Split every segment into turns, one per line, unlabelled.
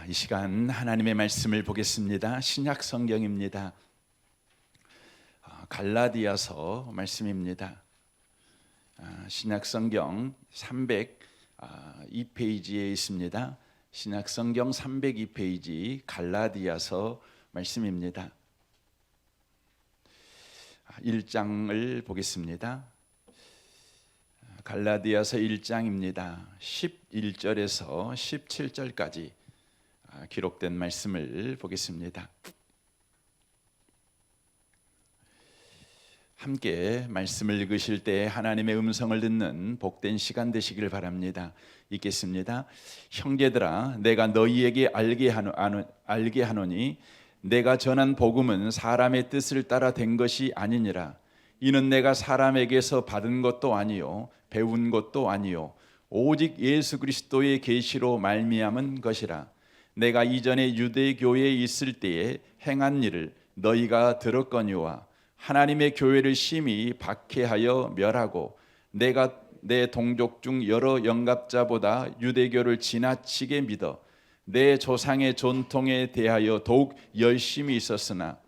이 시간 하나님의 말씀을 보겠습니다. 신약 성경입니다. 갈라디아서 말씀입니다. 신약 성경 302페이지에 있습니다. 신약 성경 302페이지 갈라디아서 말씀입니다. 1장을 보겠습니다. 갈라디아서 1장입니다. 11절에서 17절까지 기록된 말씀을 보겠습니다. 함께 말씀을 읽으실 때 하나님의 음성을 듣는 복된 시간 되시길 바랍니다. 읽겠습니다. 형제들아, 내가 너희에게 알게 하노니 내가 전한 복음은 사람의 뜻을 따라 된 것이 아니니라. 이는 내가 사람에게서 받은 것도 아니요 배운 것도 아니요 오직 예수 그리스도의 계시로 말미암은 것이라. 내가 이전에 유대교회에 있을 때에 행한 일을 너희가 들었거니와 하나님의 교회를 심히 박해하여 멸하고 내가 내 동족 중 여러 영갑자보다 유대교를 지나치게 믿어 내 조상의 전통에 대하여 더욱 열심히 있었으나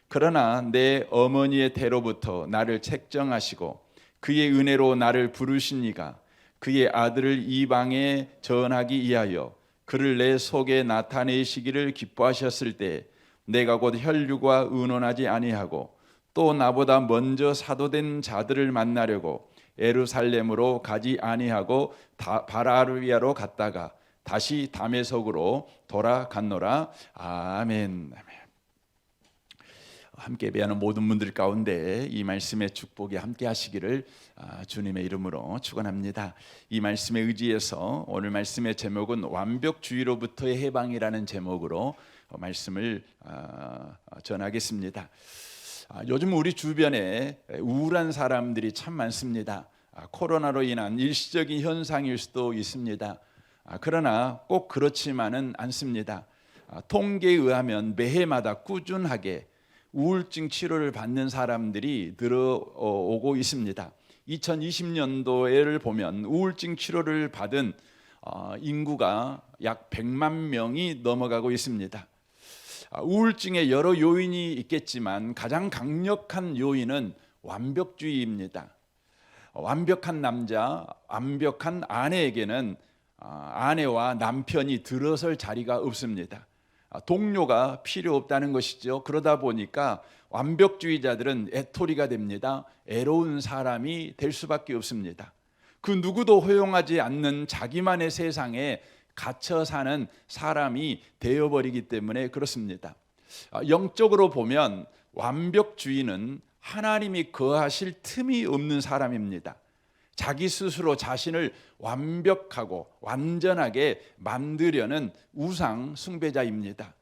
그러나 내 어머니의 태로부터 나를 책정하시고 그의 은혜로 나를 부르신 이가 그의 아들을 이방에 전하기 위하여 그를 내 속에 나타내시기를 기뻐하셨을 때 내가 곧 혈류와 의논하지 아니하고 또 나보다 먼저 사도된 자들을 만나려고 예루살렘으로 가지 아니하고 바라르비아로 갔다가 다시 다메섹으로 돌아갔노라. 아멘. 함께 예배하는 모든 분들 가운데 이 말씀의 축복이 함께 하시기를 주님의 이름으로 축원합니다. 이 말씀에 의지해서 오늘 말씀의 제목은 완벽주의로부터의 해방이라는 제목으로 말씀을 전하겠습니다. 요즘 우리 주변에 우울한 사람들이 참 많습니다. 코로나로 인한 일시적인 현상일 수도 있습니다. 그러나 꼭 그렇지만은 않습니다. 통계에 의하면 매해마다 꾸준하게 우울증 치료를 받는 사람들이 늘어오고 있습니다. 2020년도에를 보면 우울증 치료를 받은 인구가 약 100만 명이 넘어가고 있습니다. 우울증에 여러 요인이 있겠지만 가장 강력한 요인은 완벽주의입니다. 완벽한 남자, 완벽한 아내에게는 아내와 남편이 들어설 자리가 없습니다. 동료가 필요 없다는 것이죠. 그러다 보니까 완벽주의자들은 애토리가 됩니다. 애로운 사람이 될 수밖에 없습니다. 그 누구도 허용하지 않는 자기만의 세상에 갇혀 사는 사람이 되어버리기 때문에 그렇습니다. 영적으로 보면 완벽주의는 하나님이 거하실 틈이 없는 사람입니다. 자기 스스로 자신을 완벽하고 완전하게 만들려는 우상 숭배자입니다.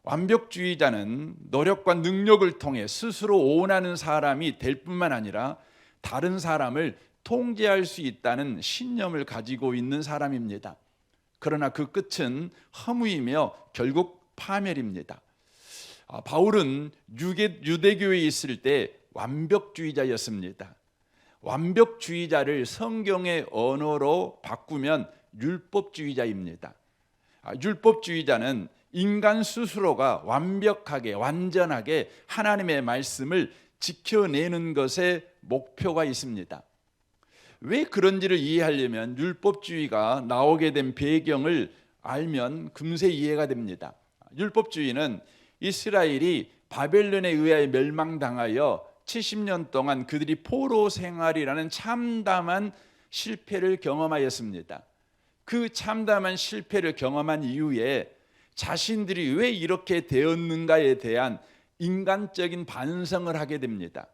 완벽주의자는 노력과 능력을 통해 스스로 원하는 사람이 될 뿐만 아니라 다른 사람을 통제할 수 있다는 신념을 가지고 있는 사람입니다. 그러나 그 끝은 허무이며 결국 파멸입니다. 바울은 유대교에 있을 때 완벽주의자였습니다. 완벽주의자를 성경의 언어로 바꾸면 율법주의자입니다. 율법주의자는 인간 스스로가 완벽하게 완전하게 하나님의 말씀을 지켜내는 것에 목표가 있습니다. 왜 그런지를 이해하려면 율법주의가 나오게 된 배경을 알면 금세 이해가 됩니다. 율법주의는 이스라엘이 바벨론에 의하여 멸망당하여 70년 동안 그들이 포로 생활이라는 참담한 실패를 경험하였습니다. 그 참담한 실패를 경험한 이후에 자신들이 왜 이렇게 되었는가에 대한 인간적인 반성을 하게 됩니다.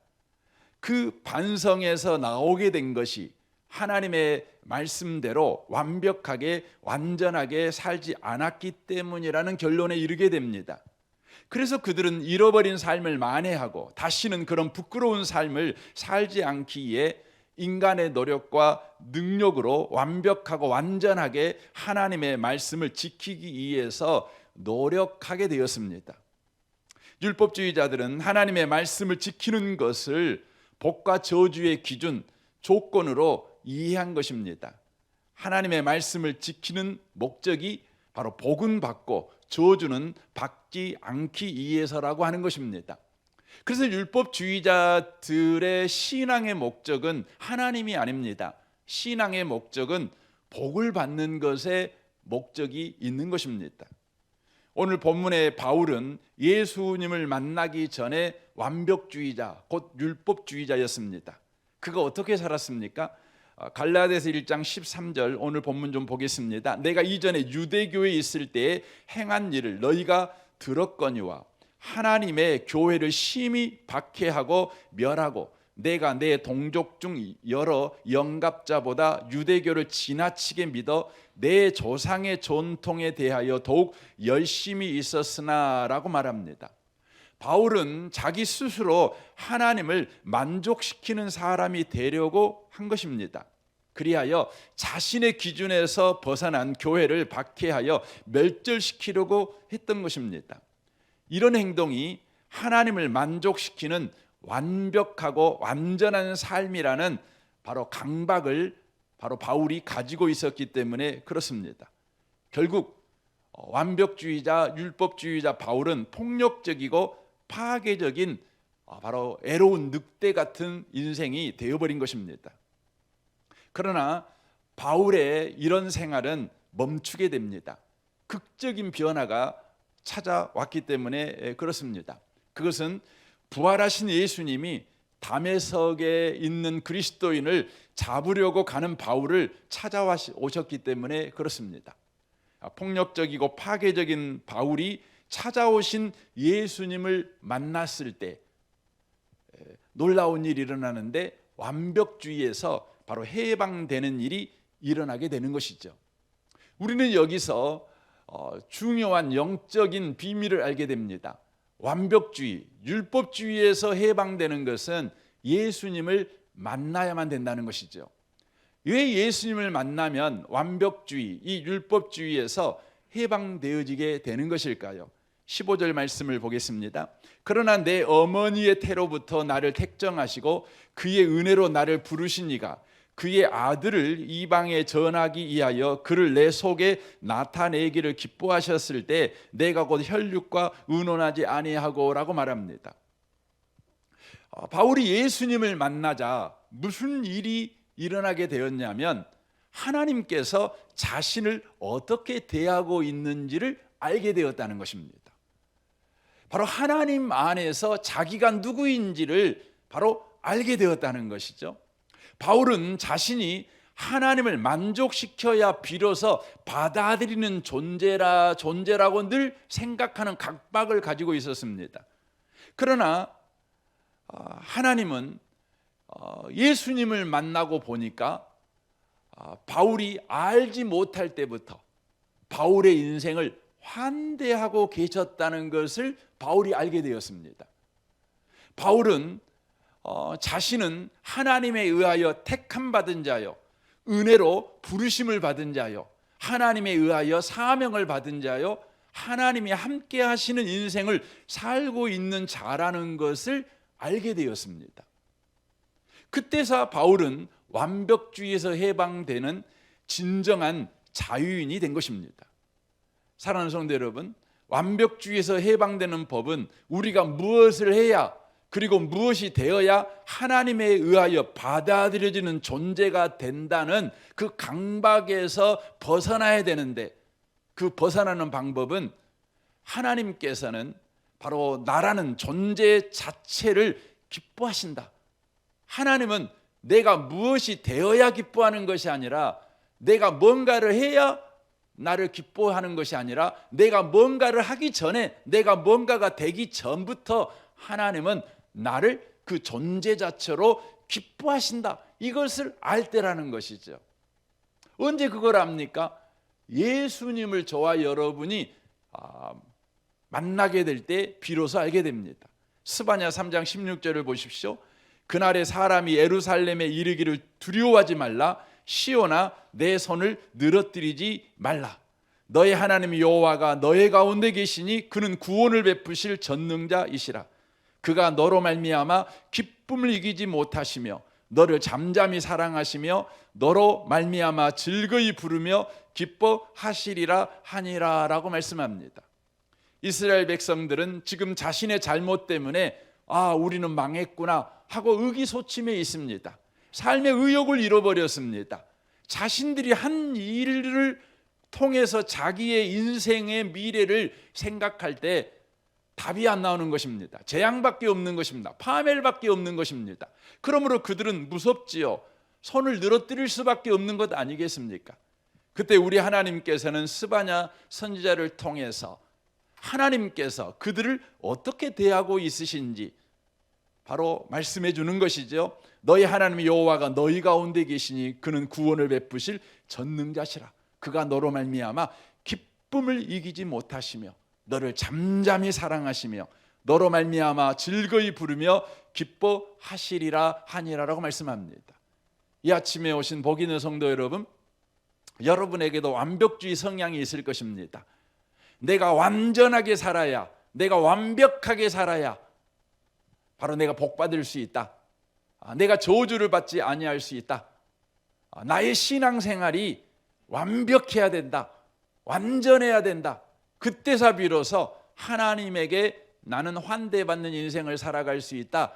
그 반성에서 나오게 된 것이 하나님의 말씀대로 완벽하게 완전하게 살지 않았기 때문이라는 결론에 이르게 됩니다. 그래서 그들은 잃어버린 삶을 만회하고 다시는 그런 부끄러운 삶을 살지 않기 위해 인간의 노력과 능력으로 완벽하고 완전하게 하나님의 말씀을 지키기 위해서 노력하게 되었습니다. 율법주의자들은 하나님의 말씀을 지키는 것을 복과 저주의 기준, 조건으로 이해한 것입니다. 하나님의 말씀을 지키는 목적이 바로 복은 받고 저주는 받지 않기 위해서라고 하는 것입니다. 그래서 율법주의자들의 신앙의 목적은 하나님이 아닙니다. 신앙의 목적은 복을 받는 것에 목적이 있는 것입니다. 오늘 본문의 바울은 예수님을 만나기 전에 완벽주의자, 곧 율법주의자였습니다. 그가 어떻게 살았습니까? 갈라디아서 1장 13절 오늘 본문 좀 보겠습니다. 내가 이전에 유대교에 있을 때에 행한 일을 너희가 들었거니와 하나님의 교회를 심히 박해하고 멸하고 내가 내 동족 중 여러 영갑자보다 유대교를 지나치게 믿어 내 조상의 전통에 대하여 더욱 열심히 있었으나 라고 말합니다. 바울은 자기 스스로 하나님을 만족시키는 사람이 되려고 한 것입니다. 그리하여 자신의 기준에서 벗어난 교회를 박해하여 멸절시키려고 했던 것입니다. 이런 행동이 하나님을 만족시키는 완벽하고 완전한 삶이라는 바로 강박을 바로 바울이 가지고 있었기 때문에 그렇습니다. 결국 완벽주의자, 율법주의자 바울은 폭력적이고 파괴적인 바로 애로운 늑대 같은 인생이 되어버린 것입니다. 그러나 바울의 이런 생활은 멈추게 됩니다. 극적인 변화가 찾아왔기 때문에 그렇습니다. 그것은 부활하신 예수님이 담에석에 있는 그리스도인을 잡으려고 가는 바울을 찾아오셨기 때문에 그렇습니다. 폭력적이고 파괴적인 바울이 찾아오신 예수님을 만났을 때 놀라운 일이 일어나는데 완벽주의에서 바로 해방되는 일이 일어나게 되는 것이죠. 우리는 여기서 중요한 영적인 비밀을 알게 됩니다. 완벽주의, 율법주의에서 해방되는 것은 예수님을 만나야만 된다는 것이죠. 왜 예수님을 만나면 완벽주의, 이 율법주의에서 해방되어지게 되는 것일까요? 15절 말씀을 보겠습니다. 그러나 내 어머니의 태로부터 나를 택정하시고 그의 은혜로 나를 부르시니가 그의 아들을 이방에 전하기 위하여 그를 내 속에 나타내기를 기뻐하셨을 때 내가 곧 혈육과 의논하지 아니하고 라고 말합니다. 바울이 예수님을 만나자 무슨 일이 일어나게 되었냐면 하나님께서 자신을 어떻게 대하고 있는지를 알게 되었다는 것입니다. 바로 하나님 안에서 자기가 누구인지를 바로 알게 되었다는 것이죠. 바울은 자신이 하나님을 만족시켜야 비로소 받아들이는 존재라고 늘 생각하는 각박을 가지고 있었습니다. 그러나 하나님은 예수님을 만나고 보니까 바울이 알지 못할 때부터 바울의 인생을 환대하고 계셨다는 것을 바울이 알게 되었습니다. 바울은 자신은 하나님에 의하여 택함 받은 자요, 은혜로 부르심을 받은 자요, 하나님에 의하여 사명을 받은 자요, 하나님이 함께 하시는 인생을 살고 있는 자라는 것을 알게 되었습니다. 그때서 바울은 완벽주의에서 해방되는 진정한 자유인이 된 것입니다. 사랑하는 성도 여러분, 완벽주의에서 해방되는 법은 우리가 무엇을 해야 그리고 무엇이 되어야 하나님에 의하여 받아들여지는 존재가 된다는 그 강박에서 벗어나야 되는데, 그 벗어나는 방법은 하나님께서는 바로 나라는 존재 자체를 기뻐하신다. 하나님은 내가 무엇이 되어야 기뻐하는 것이 아니라, 내가 뭔가를 해야 나를 기뻐하는 것이 아니라, 내가 뭔가를 하기 전에, 내가 뭔가가 되기 전부터 하나님은 나를 그 존재 자체로 기뻐하신다. 이것을 알 때라는 것이죠. 언제 그걸 압니까? 예수님을 저와 여러분이 만나게 될 때 비로소 알게 됩니다. 스바냐 3장 16절을 보십시오. 그날에 사람이 예루살렘에 이르기를 두려워하지 말라. 시온아 내 손을 늘어뜨리지 말라. 너의 하나님 여호와가 너의 가운데 계시니 그는 구원을 베푸실 전능자이시라. 그가 너로 말미암아 기쁨을 이기지 못하시며 너를 잠잠히 사랑하시며 너로 말미암아 즐거이 부르며 기뻐하시리라 하니라라고 말씀합니다. 이스라엘 백성들은 지금 자신의 잘못 때문에 우리는 망했구나 하고 의기소침해 있습니다. 삶의 의욕을 잃어버렸습니다. 자신들이 한 일을 통해서 자기의 인생의 미래를 생각할 때 답이 안 나오는 것입니다. 재앙밖에 없는 것입니다. 파멸밖에 없는 것입니다. 그러므로 그들은 무섭지요. 손을 늘어뜨릴 수밖에 없는 것 아니겠습니까? 그때 우리 하나님께서는 스바냐 선지자를 통해서 하나님께서 그들을 어떻게 대하고 있으신지 바로 말씀해 주는 것이죠. 너희 하나님 여호와가 너희 가운데 계시니 그는 구원을 베푸실 전능자시라. 그가 너로 말미암아 기쁨을 이기지 못하시며 너를 잠잠히 사랑하시며 너로 말미암아 즐거이 부르며 기뻐하시리라 하니라라고 말씀합니다. 이 아침에 오신 복 있는 성도 여러분, 여러분에게도 완벽주의 성향이 있을 것입니다. 내가 완전하게 살아야, 내가 완벽하게 살아야 바로 내가 복받을 수 있다. 내가 저주를 받지 아니할 수 있다. 나의 신앙생활이 완벽해야 된다. 완전해야 된다. 그때서 비로소 하나님에게 나는 환대받는 인생을 살아갈 수 있다.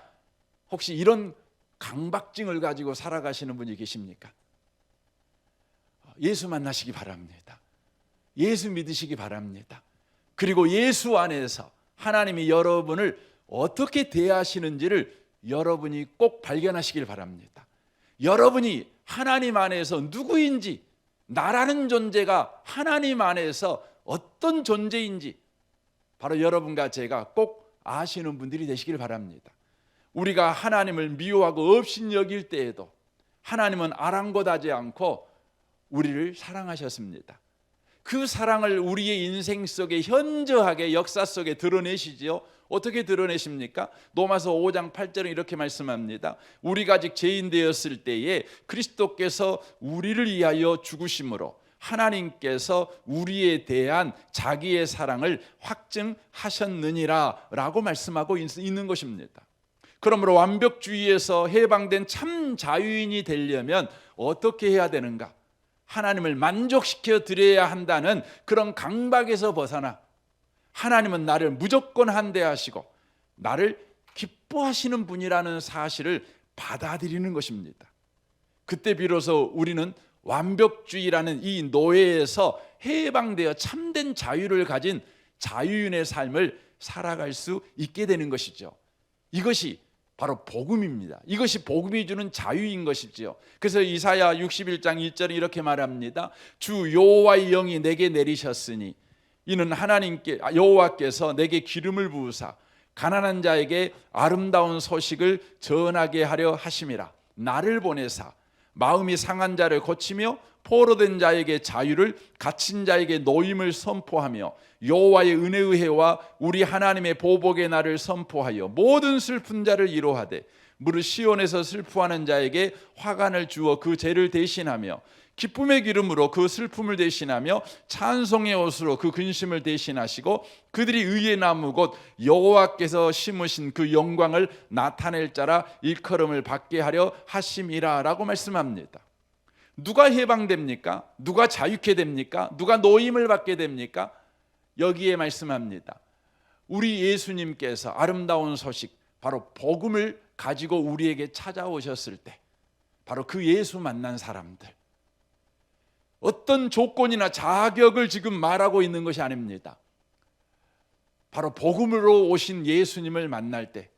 혹시 이런 강박증을 가지고 살아가시는 분이 계십니까? 예수 만나시기 바랍니다. 예수 믿으시기 바랍니다. 그리고 예수 안에서 하나님이 여러분을 어떻게 대하시는지를 여러분이 꼭 발견하시길 바랍니다. 여러분이 하나님 안에서 누구인지, 나라는 존재가 하나님 안에서 어떤 존재인지 바로 여러분과 제가 꼭 아시는 분들이 되시길 바랍니다. 우리가 하나님을 미워하고 업신여길 때에도 하나님은 아랑곳하지 않고 우리를 사랑하셨습니다. 그 사랑을 우리의 인생 속에 현저하게 역사 속에 드러내시지요. 어떻게 드러내십니까? 로마서 5장 8절은 이렇게 말씀합니다. 우리가 아직 죄인 되었을 때에 그리스도께서 우리를 위하여 죽으심으로 하나님께서 우리에 대한 자기의 사랑을 확증하셨느니라 라고 말씀하고 있는 것입니다. 그러므로 완벽주의에서 해방된 참 자유인이 되려면 어떻게 해야 되는가? 하나님을 만족시켜 드려야 한다는 그런 강박에서 벗어나 하나님은 나를 무조건 한대하시고 나를 기뻐하시는 분이라는 사실을 받아들이는 것입니다. 그때 비로소 우리는 완벽주의라는 이 노예에서 해방되어 참된 자유를 가진 자유인의 삶을 살아갈 수 있게 되는 것이죠. 이것이 바로 복음입니다. 이것이 복음이 주는 자유인 것이지요. 그래서 이사야 61장 1절에 이렇게 말합니다. 주 여호와의 영이 내게 내리셨으니 이는 하나님께 여호와께서 내게 기름을 부으사 가난한 자에게 아름다운 소식을 전하게 하려 하심이라. 나를 보내사 마음이 상한 자를 고치며 포로된 자에게 자유를, 갇힌 자에게 노임을 선포하며 여호와의 은혜의 해와 우리 하나님의 보복의 날을 선포하여 모든 슬픈 자를 위로하되 무릇 시온에서 슬퍼하는 자에게 화관을 주어 그 죄를 대신하며 기쁨의 기름으로 그 슬픔을 대신하며 찬송의 옷으로 그 근심을 대신하시고 그들이 의의 나무 곧 여호와께서 심으신 그 영광을 나타낼 자라 일컬음을 받게 하려 하심이라 라고 말씀합니다. 누가 해방됩니까? 누가 자유케 됩니까? 누가 노임을 받게 됩니까? 여기에 말씀합니다. 우리 예수님께서 아름다운 소식, 바로 복음을 가지고 우리에게 찾아오셨을 때 바로 그 예수 만난 사람들, 어떤 조건이나 자격을 지금 말하고 있는 것이 아닙니다. 바로 복음으로 오신 예수님을 만날 때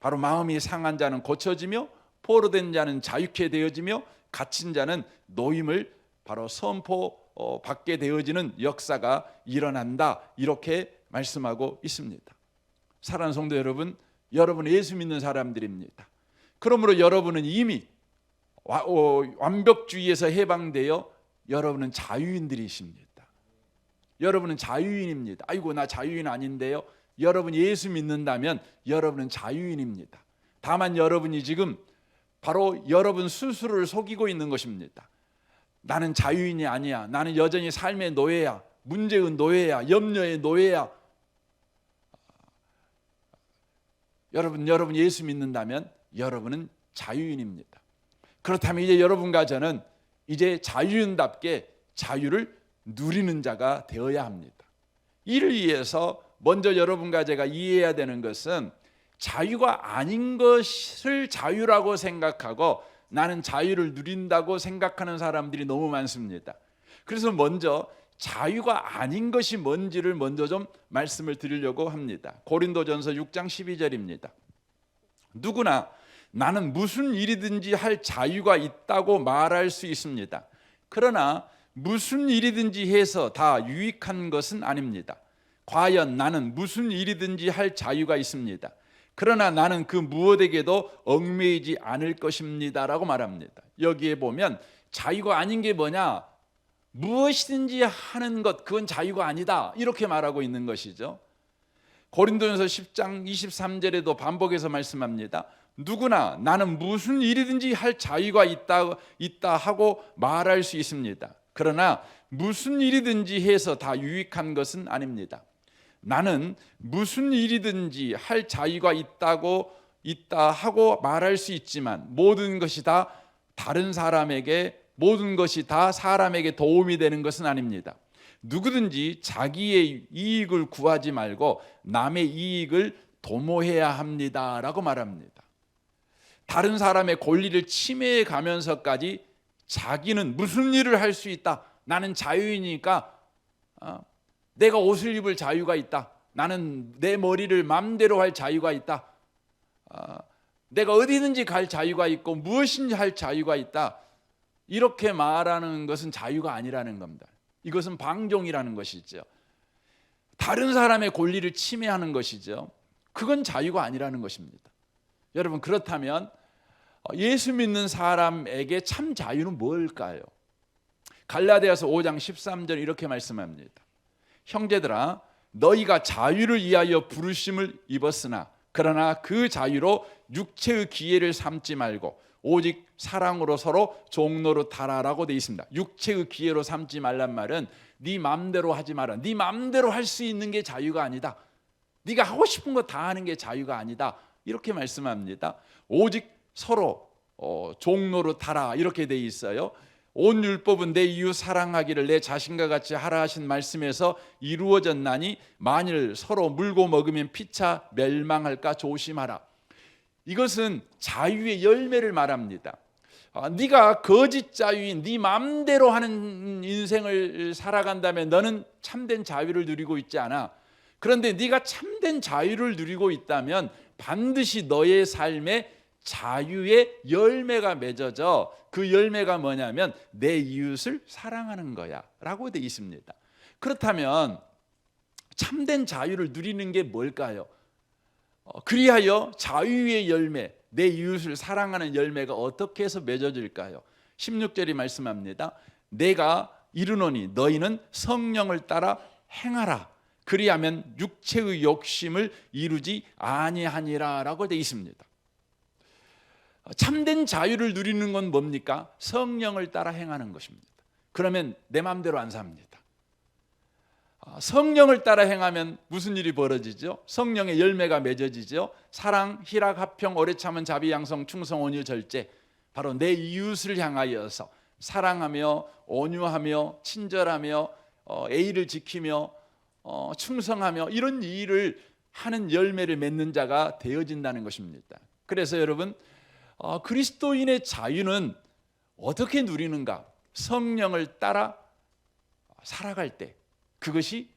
바로 마음이 상한 자는 고쳐지며 포로된 자는 자유케 되어지며 갇힌 자는 노임을 바로 선포받게 되어지는 역사가 일어난다, 이렇게 말씀하고 있습니다. 사랑하는 성도 여러분, 여러분 예수 믿는 사람들입니다. 그러므로 여러분은 이미 완벽주의에서 해방되어 여러분은 자유인들이십니다. 여러분은 자유인입니다. 아이고 나 자유인 아닌데요. 여러분 예수 믿는다면 여러분은 자유인입니다. 다만 여러분이 지금 바로 여러분 스스로를 속이고 있는 것입니다. 나는 자유인이 아니야. 나는 여전히 삶의 노예야. 문제의 노예야. 염려의 노예야. 여러분 예수 믿는다면 여러분은 자유인입니다. 그렇다면 이제 여러분과 저는 이제 자유인답게 자유를 누리는 자가 되어야 합니다. 이를 위해서 먼저 여러분과 제가 이해해야 되는 것은 자유가 아닌 것을 자유라고 생각하고 나는 자유를 누린다고 생각하는 사람들이 너무 많습니다. 그래서 먼저 자유가 아닌 것이 뭔지를 먼저 좀 말씀을 드리려고 합니다. 고린도전서 6장 12절입니다. 누구나 나는 무슨 일이든지 할 자유가 있다고 말할 수 있습니다. 그러나 무슨 일이든지 해서 다 유익한 것은 아닙니다. 과연 나는 무슨 일이든지 할 자유가 있습니다. 그러나 나는 그 무엇에게도 얽매이지 않을 것입니다 라고 말합니다. 여기에 보면 자유가 아닌 게 뭐냐? 무엇이든지 하는 것, 그건 자유가 아니다, 이렇게 말하고 있는 것이죠. 고린도전서 10장 23절에도 반복해서 말씀합니다. 누구나 나는 무슨 일이든지 할 자유가 있다 하고 말할 수 있습니다. 그러나 무슨 일이든지 해서 다 유익한 것은 아닙니다. 나는 무슨 일이든지 할 자유가 있다 하고 말할 수 있지만 모든 것이 다 다른 사람에게, 모든 것이 다 사람에게 도움이 되는 것은 아닙니다. 누구든지 자기의 이익을 구하지 말고 남의 이익을 도모해야 합니다 라고 말합니다. 다른 사람의 권리를 침해해 가면서까지 자기는 무슨 일을 할 수 있다, 나는 자유이니까 내가 옷을 입을 자유가 있다, 나는 내 머리를 마음대로 할 자유가 있다, 내가 어디든지 갈 자유가 있고 무엇인지 할 자유가 있다, 이렇게 말하는 것은 자유가 아니라는 겁니다. 이것은 방종이라는 것이죠. 다른 사람의 권리를 침해하는 것이죠. 그건 자유가 아니라는 것입니다. 여러분, 그렇다면 예수 믿는 사람에게 참 자유는 뭘까요? 갈라디아서 5장 13절 이렇게 말씀합니다. 형제들아, 너희가 자유를 위하여 부르심을 입었으나 그러나 그 자유로 육체의 기회를 삼지 말고 오직 사랑으로 서로 종로로 달아라고 되어 있습니다. 육체의 기회로 삼지 말란 말은 네 마음대로 하지 마라, 네 마음대로 할 수 있는 게 자유가 아니다, 네가 하고 싶은 거 다 하는 게 자유가 아니다, 이렇게 말씀합니다. 오직 서로 종로로 달아, 이렇게 되어 있어요. 온 율법은 내 이웃 사랑하기를 내 자신과 같이 하라 하신 말씀에서 이루어졌나니 만일 서로 물고 먹으면 피차 멸망할까 조심하라. 이것은 자유의 열매를 말합니다. 네가 거짓 자유인 네 마음대로 하는 인생을 살아간다면 너는 참된 자유를 누리고 있지 않아. 그런데 네가 참된 자유를 누리고 있다면 반드시 너의 삶에 자유의 열매가 맺어져, 그 열매가 뭐냐면 내 이웃을 사랑하는 거야 라고 되어 있습니다. 그렇다면 참된 자유를 누리는 게 뭘까요? 그리하여 자유의 열매, 내 이웃을 사랑하는 열매가 어떻게 해서 맺어질까요? 16절이 말씀합니다. 내가 이르노니 너희는 성령을 따라 행하라, 그리하면 육체의 욕심을 이루지 아니하니라 라고 되어 있습니다. 참된 자유를 누리는 건 뭡니까? 성령을 따라 행하는 것입니다. 그러면 내 마음대로 안 삽니다. 성령을 따라 행하면 무슨 일이 벌어지죠? 성령의 열매가 맺어지죠. 사랑, 희락, 화평, 오래 참은, 자비, 양성, 충성, 온유, 절제. 바로 내 이웃을 향하여서 사랑하며 온유하며 친절하며 예의를 지키며 충성하며 이런 일을 하는 열매를 맺는 자가 되어진다는 것입니다. 그래서 여러분, 그리스도인의 자유는 어떻게 누리는가? 성령을 따라 살아갈 때, 그것이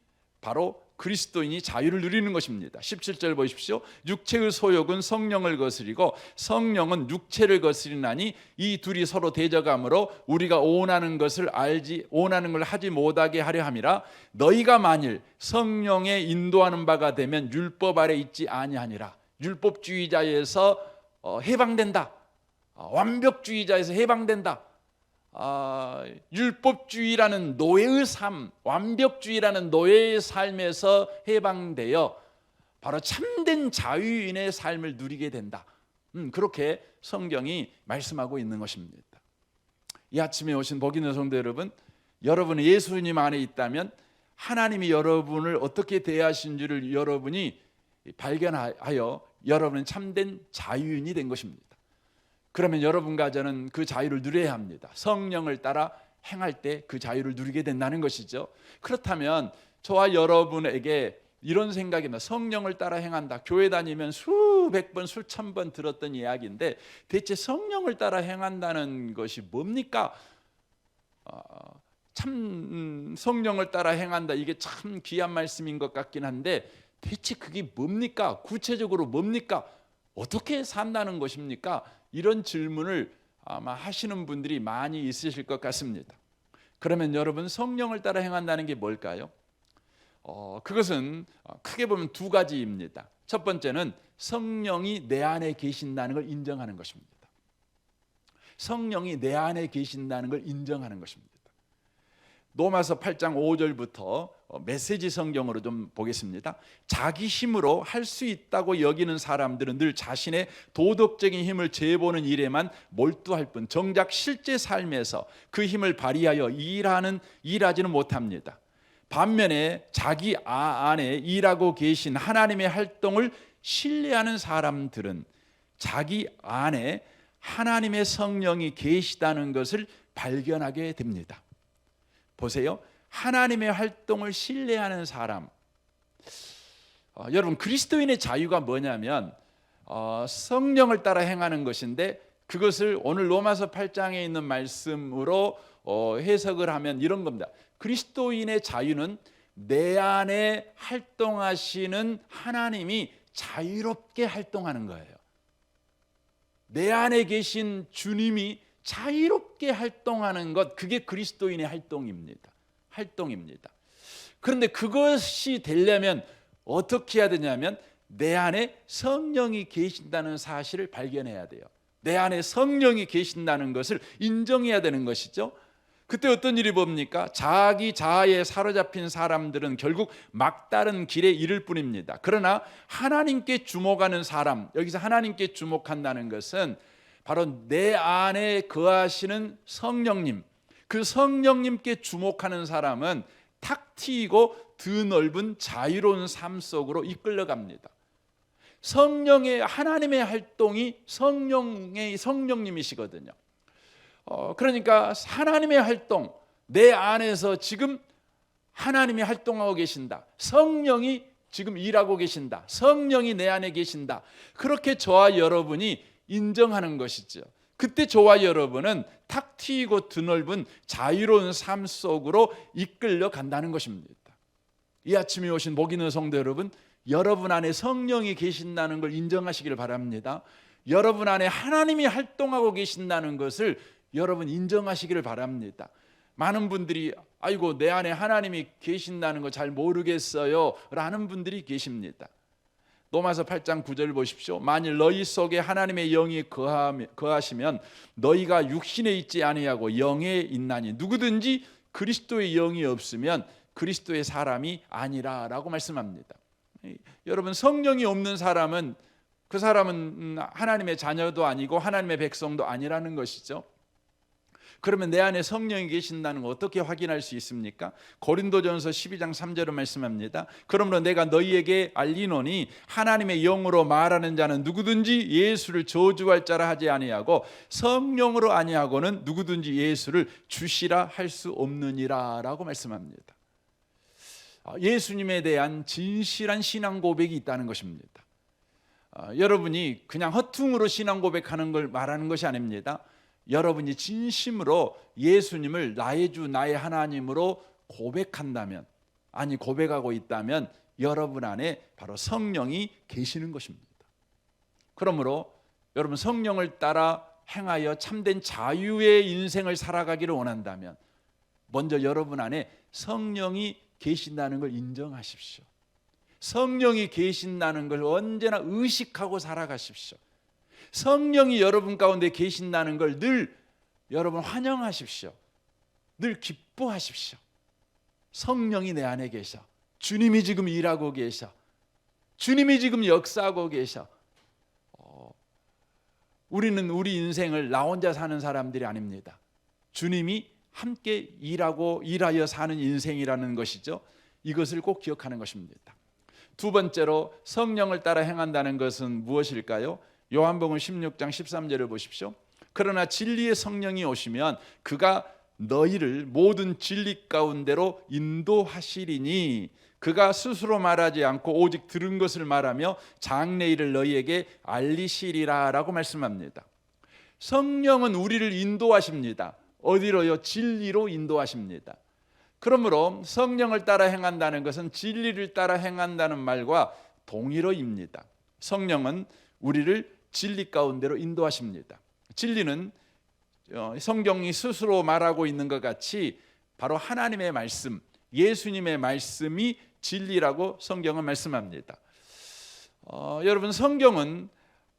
바로 그리스도인이 자유를 누리는 것입니다. 17절 보십시오. 육체의 소욕은 성령을 거스리고 성령은 육체를 거스리나니 이 둘이 서로 대적하므로 우리가 원하는 걸 하지 못하게 하려 함이라. 너희가 만일 성령에 인도하는 바가 되면 율법 아래 있지 아니하니라. 율법주의자에서 해방된다, 완벽주의자에서 해방된다, 율법주의라는 노예의 삶, 완벽주의라는 노예의 삶에서 해방되어 바로 참된 자유인의 삶을 누리게 된다. 그렇게 성경이 말씀하고 있는 것입니다. 이 아침에 오신 복 있는 성도 여러분, 여러분이 예수님 안에 있다면 하나님이 여러분을 어떻게 대하신지를 여러분이 발견하여 여러분은 참된 자유인이 된 것입니다. 그러면 여러분과 저는 그 자유를 누려야 합니다. 성령을 따라 행할 때 그 자유를 누리게 된다는 것이죠. 그렇다면 저와 여러분에게 이런 생각입니다. 성령을 따라 행한다. 교회 다니면 수백 번, 수천 번 들었던 이야기인데 대체 성령을 따라 행한다는 것이 뭡니까? 참 성령을 따라 행한다. 이게 참 귀한 말씀인 것 같긴 한데 대체 그게 뭡니까? 구체적으로 뭡니까? 어떻게 산다는 것입니까? 이런 질문을 아마 하시는 분들이 많이 있으실 것 같습니다. 그러면 여러분, 성령을 따라 행한다는 게 뭘까요? 그것은 크게 보면 두 가지입니다. 첫 번째는 성령이 내 안에 계신다는 걸 인정하는 것입니다. 성령이 내 안에 계신다는 걸 인정하는 것입니다. 로마서 8장 5절부터 메시지 성경으로 좀 보겠습니다. 자기 힘으로 할 수 있다고 여기는 사람들은 늘 자신의 도덕적인 힘을 재보는 일에만 몰두할 뿐 정작 실제 삶에서 그 힘을 발휘하여 일하지는 못합니다. 반면에 자기 안에 일하고 계신 하나님의 활동을 신뢰하는 사람들은 자기 안에 하나님의 성령이 계시다는 것을 발견하게 됩니다. 보세요. 하나님의 활동을 신뢰하는 사람. 여러분, 그리스도인의 자유가 뭐냐면 성령을 따라 행하는 것인데 그것을 오늘 로마서 8장에 있는 말씀으로 해석을 하면 이런 겁니다. 그리스도인의 자유는 내 안에 활동하시는 하나님이 자유롭게 활동하는 거예요. 내 안에 계신 주님이 자유롭게 활동하는 것, 그게 그리스도인의 활동입니다. 그런데 그것이 되려면 어떻게 해야 되냐면 내 안에 성령이 계신다는 사실을 발견해야 돼요. 내 안에 성령이 계신다는 것을 인정해야 되는 것이죠. 그때 어떤 일이 봅니까? 자기 자아에 사로잡힌 사람들은 결국 막다른 길에 이를 뿐입니다. 그러나 하나님께 주목하는 사람, 여기서 하나님께 주목한다는 것은 바로 내 안에 거하시는 성령님, 그 성령님께 주목하는 사람은 탁 트이고 드넓은 자유로운 삶 속으로 이끌려갑니다. 성령의 하나님의 활동이 성령님이시거든요. 그러니까 하나님의 활동, 내 안에서 지금 하나님이 활동하고 계신다. 성령이 지금 일하고 계신다. 성령이 내 안에 계신다. 그렇게 저와 여러분이 인정하는 것이죠. 그때 저와 여러분은 탁 트이고 드넓은 자유로운 삶 속으로 이끌려 간다는 것입니다. 이 아침에 오신 복 있는 성도 여러분, 여러분 안에 성령이 계신다는 걸 인정하시기를 바랍니다. 여러분 안에 하나님이 활동하고 계신다는 것을 여러분 인정하시기를 바랍니다. 많은 분들이 아이고 내 안에 하나님이 계신다는 거 잘 모르겠어요 라는 분들이 계십니다. 로마서 8장 9절 보십시오. 만일 너희 속에 하나님의 영이 거하시면 너희가 육신에 있지 아니하고 영에 있나니 누구든지 그리스도의 영이 없으면 그리스도의 사람이 아니라 라고 말씀합니다. 여러분, 성령이 없는 사람은 그 사람은 하나님의 자녀도 아니고 하나님의 백성도 아니라는 것이죠. 그러면 내 안에 성령이 계신다는 거 어떻게 확인할 수 있습니까? 고린도전서 12장 3절을 말씀합니다. 그러므로 내가 너희에게 알리노니 하나님의 영으로 말하는 자는 누구든지 예수를 저주할 자라 하지 아니하고 성령으로 아니하고는 누구든지 예수를 주시라 할 수 없느니라 라고 말씀합니다. 예수님에 대한 진실한 신앙 고백이 있다는 것입니다. 여러분이 그냥 허퉁으로 신앙 고백하는 걸 말하는 것이 아닙니다. 여러분이 진심으로 예수님을 나의 주 나의 하나님으로 고백한다면, 아니 고백하고 있다면 여러분 안에 바로 성령이 계시는 것입니다. 그러므로 여러분, 성령을 따라 행하여 참된 자유의 인생을 살아가기를 원한다면 먼저 여러분 안에 성령이 계신다는 걸 인정하십시오. 성령이 계신다는 걸 언제나 의식하고 살아가십시오. 성령이 여러분 가운데 계신다는 걸 늘 여러분 환영하십시오. 늘 기뻐하십시오. 성령이 내 안에 계셔. 주님이 지금 일하고 계셔. 주님이 지금 역사하고 계셔. 우리는 우리 인생을 나 혼자 사는 사람들이 아닙니다. 주님이 함께 일하여 사는 인생이라는 것이죠. 이것을 꼭 기억하는 것입니다. 두 번째로 성령을 따라 행한다는 것은 무엇일까요? 요한복음 16장 13절을 보십시오. 그러나 진리의 성령이 오시면 그가 너희를 모든 진리 가운데로 인도하시리니 그가 스스로 말하지 않고 오직 들은 것을 말하며 장래일을 너희에게 알리시리라 라고 말씀합니다. 성령은 우리를 인도하십니다. 어디로요? 진리로 인도하십니다. 그러므로 성령을 따라 행한다는 것은 진리를 따라 행한다는 말과 동일어입니다. 성령은 우리를 진리 가운데로 인도하십니다. 진리는 성경이 스스로 말하고 있는 것 같이 바로 하나님의 말씀, 예수님의 말씀이 진리라고 성경은 말씀합니다. 여러분, 성경은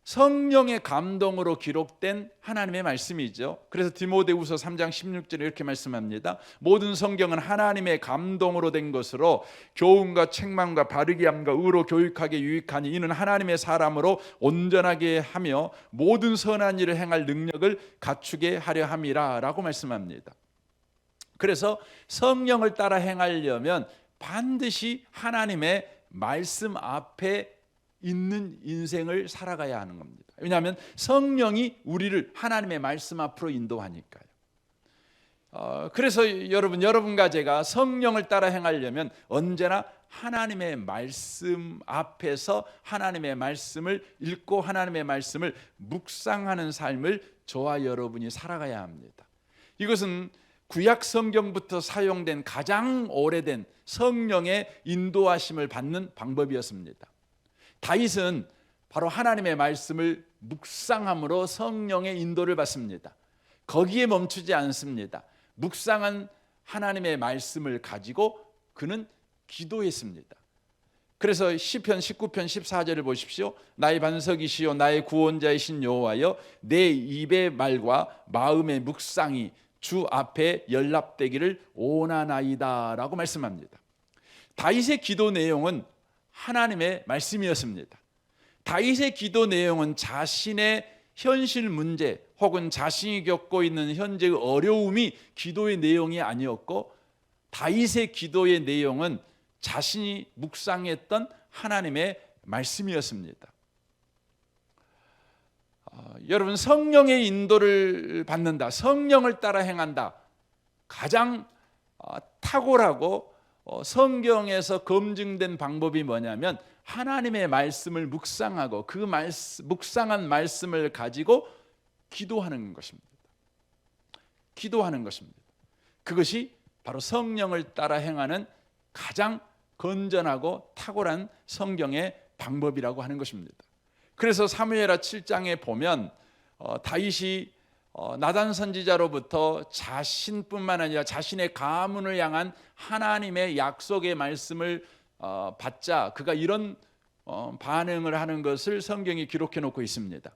성령의 감동으로 기록된 하나님의 말씀이죠. 그래서 디모데후서 3장 16절에 이렇게 말씀합니다. 모든 성경은 하나님의 감동으로 된 것으로 교훈과 책망과 바르게 함과 의로 교육하게 유익하니 이는 하나님의 사람으로 온전하게 하며 모든 선한 일을 행할 능력을 갖추게 하려 함이라 라고 말씀합니다. 그래서 성령을 따라 행하려면 반드시 하나님의 말씀 앞에 있는 인생을 살아가야 하는 겁니다. 왜냐하면 성령이 우리를 하나님의 말씀 앞으로 인도하니까요. 그래서 여러분과 제가 성령을 따라 행하려면 언제나 하나님의 말씀 앞에서 하나님의 말씀을 읽고 하나님의 말씀을 묵상하는 삶을 저와 여러분이 살아가야 합니다. 이것은 구약 성경부터 사용된 가장 오래된 성령의 인도하심을 받는 방법이었습니다. 다윗은 바로 하나님의 말씀을 묵상함으로 성령의 인도를 받습니다. 거기에 멈추지 않습니다. 묵상한 하나님의 말씀을 가지고 그는 기도했습니다. 그래서 시편 19편 14절을 보십시오. 나의 반석이시요 나의 구원자이신 여호와여 내 입의 말과 마음의 묵상이 주 앞에 연락되기를 원하나이다 라고 말씀합니다. 다윗의 기도 내용은 하나님의 말씀이었습니다. 다윗의 기도 내용은 자신의 현실 문제 혹은 자신이 겪고 있는 현재의 어려움이 기도의 내용이 아니었고 다윗의 기도의 내용은 자신이 묵상했던 하나님의 말씀이었습니다. 여러분, 성령의 인도를 받는다, 성령을 따라 행한다, 가장 탁월하고 성경에서 검증된 방법이 뭐냐면 하나님의 말씀을 묵상하고 그 묵상한 말씀을 가지고 기도하는 것입니다. 기도하는 것입니다. 그것이 바로 성령을 따라 행하는 가장 건전하고 탁월한 성경의 방법이라고 하는 것입니다. 그래서 사무엘하 7장에 보면 다윗이 나단 선지자로부터 자신뿐만 아니라 자신의 가문을 향한 하나님의 약속의 말씀을 받자 그가 이런 반응을 하는 것을 성경이 기록해 놓고 있습니다.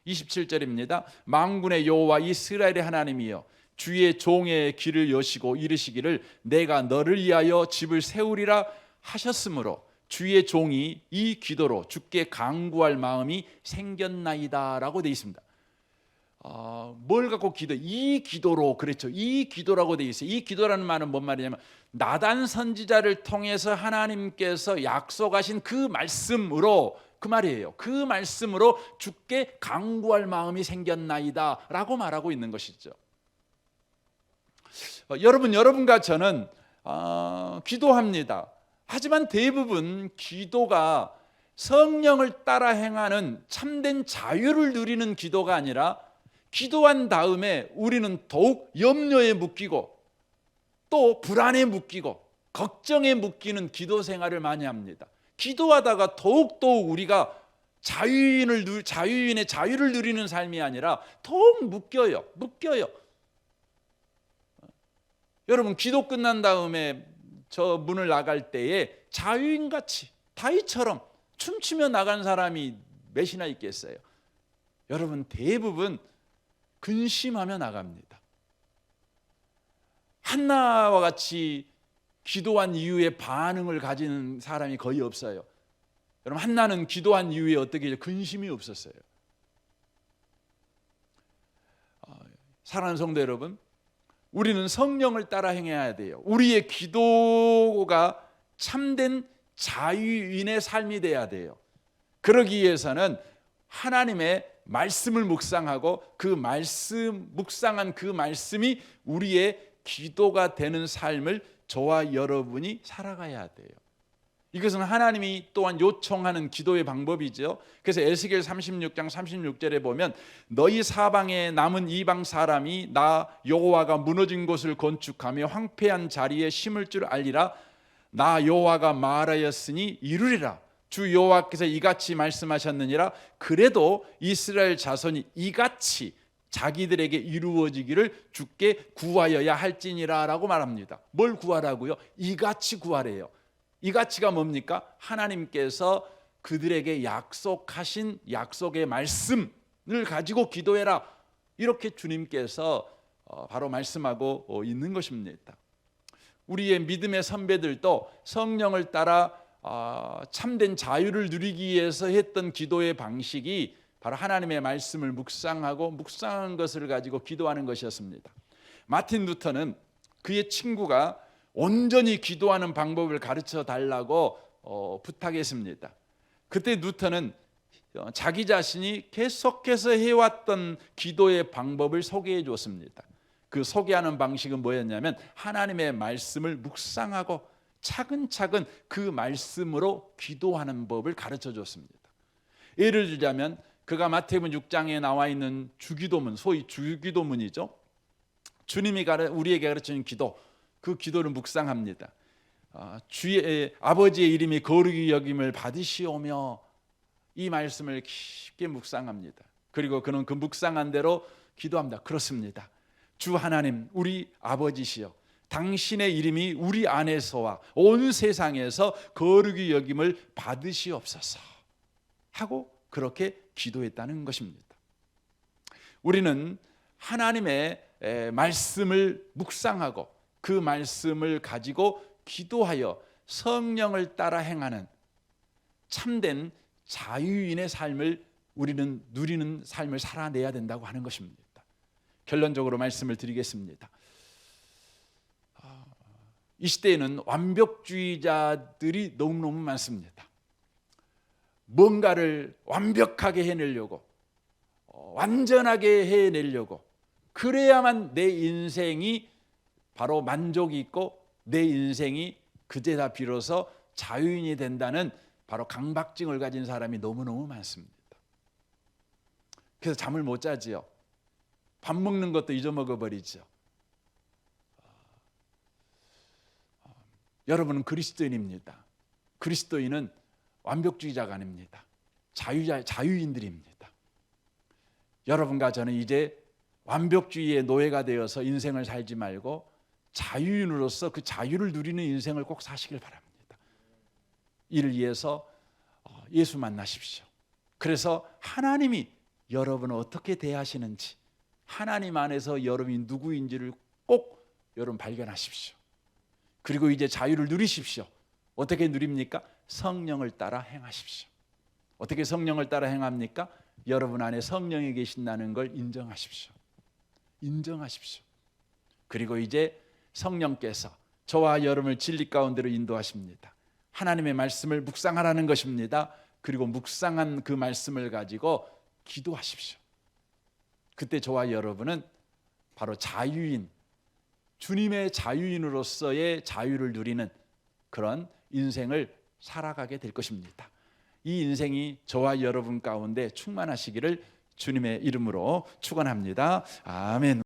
27절입니다. 만군의 여호와 이스라엘의 하나님이여 주의 종의 길을 여시고 이르시기를 내가 너를 위하여 집을 세우리라 하셨으므로 주의 종이 이 기도로 주께 간구할 마음이 생겼나이다 라고 되어 있습니다. 뭘 갖고 기도? 이 기도로 그랬죠. 이 기도라고 되어 있어요. 이 기도라는 말은 뭔 말이냐면 나단 선지자를 통해서 하나님께서 약속하신 그 말씀으로 그 말이에요. 그 말씀으로 주께 간구할 마음이 생겼나이다 라고 말하고 있는 것이죠. 여러분과 저는 기도합니다. 하지만 대부분 기도가 성령을 따라 행하는 참된 자유를 누리는 기도가 아니라 기도한 다음에 우리는 더욱 염려에 묶이고 또 불안에 묶이고 걱정에 묶이는 기도 생활을 많이 합니다. 기도하다가 더욱더욱 우리가 자유인의 자유를 누리는 삶이 아니라 더욱 묶여요. 여러분, 기도 끝난 다음에 저 문을 나갈 때에 자유인같이 다윗처럼 춤추며 나간 사람이 몇이나 있겠어요? 여러분, 대부분 근심하며 나갑니다. 한나와 같이 기도한 이후에 반응을 가지는 사람이 거의 없어요. 여러분, 한나는 기도한 이후에 어떻게 근심이 없었어요. 사랑하는 성도 여러분, 우리는 성령을 따라 행해야 돼요. 우리의 기도가 참된 자유인의 삶이 돼야 돼요. 그러기 위해서는 하나님의 말씀을 묵상하고 묵상한 그 말씀이 우리의 기도가 되는 삶을 저와 여러분이 살아가야 돼요. 이것은 하나님이 또한 요청하는 기도의 방법이죠. 그래서 에스겔 36장 36절에 보면 너희 사방에 남은 이방 사람이 나 여호와가 무너진 곳을 건축하며 황폐한 자리에 심을 줄 알리라. 나 여호와가 말하였으니 이루리라. 주 여호와께서 이같이 말씀하셨느니라. 그래도 이스라엘 자손이 이같이 자기들에게 이루어지기를 주께 구하여야 할지니라 라고 말합니다. 뭘 구하라고요? 이같이 구하래요. 이가치가 뭡니까? 하나님께서 그들에게 약속하신 약속의 말씀을 가지고 기도해라. 이렇게 주님께서 바로 말씀하고 있는 것입니다. 우리의 믿음의 선배들도 성령을 따라 참된 자유를 누리기 위해서 했던 기도의 방식이 바로 하나님의 말씀을 묵상하고 묵상한 것을 가지고 기도하는 것이었습니다. 마틴 루터는 그의 친구가 온전히 기도하는 방법을 가르쳐 달라고 부탁했습니다. 그때 루터는 자기 자신이 계속해서 해왔던 기도의 방법을 소개해 줬습니다. 그 소개하는 방식은 뭐였냐면 하나님의 말씀을 묵상하고 차근차근 그 말씀으로 기도하는 법을 가르쳐 줬습니다. 예를 들자면 그가 마태복음 6장에 나와 있는 주기도문, 소위 주기도문이죠. 주님이 우리에게 가르치는 기도, 그 기도를 묵상합니다. 주의 아버지의 이름이 거룩히 여김을 받으시오며, 이 말씀을 깊게 묵상합니다. 그리고 그는 그 묵상한 대로 기도합니다. 그렇습니다. 주 하나님, 우리 아버지시여, 당신의 이름이 우리 안에서와 온 세상에서 거룩히 여김을 받으시옵소서 하고 그렇게 기도했다는 것입니다. 우리는 하나님의 말씀을 묵상하고 그 말씀을 가지고 기도하여 성령을 따라 행하는 참된 자유인의 삶을 우리는 누리는 삶을 살아내야 된다고 하는 것입니다. 결론적으로 말씀을 드리겠습니다. 이 시대에는 완벽주의자들이 너무너무 많습니다. 뭔가를 완벽하게 해내려고, 완전하게 해내려고, 그래야만 내 인생이 바로 만족이 있고 내 인생이 그제다 비로소 자유인이 된다는 바로 강박증을 가진 사람이 너무너무 많습니다. 그래서 잠을 못 자지요. 밥 먹는 것도 잊어먹어 버리죠. 여러분은 그리스도인입니다. 그리스도인은 완벽주의자가 아닙니다. 자유인들입니다. 여러분과 저는 이제 완벽주의의 노예가 되어서 인생을 살지 말고 자유인으로서 그 자유를 누리는 인생을 꼭 사시길 바랍니다. 이를 위해서 예수 만나십시오. 그래서 하나님이 여러분을 어떻게 대하시는지, 하나님 안에서 여러분이 누구인지를 꼭 여러분 발견하십시오. 그리고 이제 자유를 누리십시오. 어떻게 누립니까? 성령을 따라 행하십시오. 어떻게 성령을 따라 행합니까? 여러분 안에 성령이 계신다는 걸 인정하십시오. 인정하십시오. 그리고 이제 성령께서 저와 여러분을 진리 가운데로 인도하십니다. 하나님의 말씀을 묵상하라는 것입니다. 그리고 묵상한 그 말씀을 가지고 기도하십시오. 그때 저와 여러분은 바로 자유인, 주님의 자유인으로서의 자유를 누리는 그런 인생을 살아가게 될 것입니다. 이 인생이 저와 여러분 가운데 충만하시기를 주님의 이름으로 축원합니다. 아멘.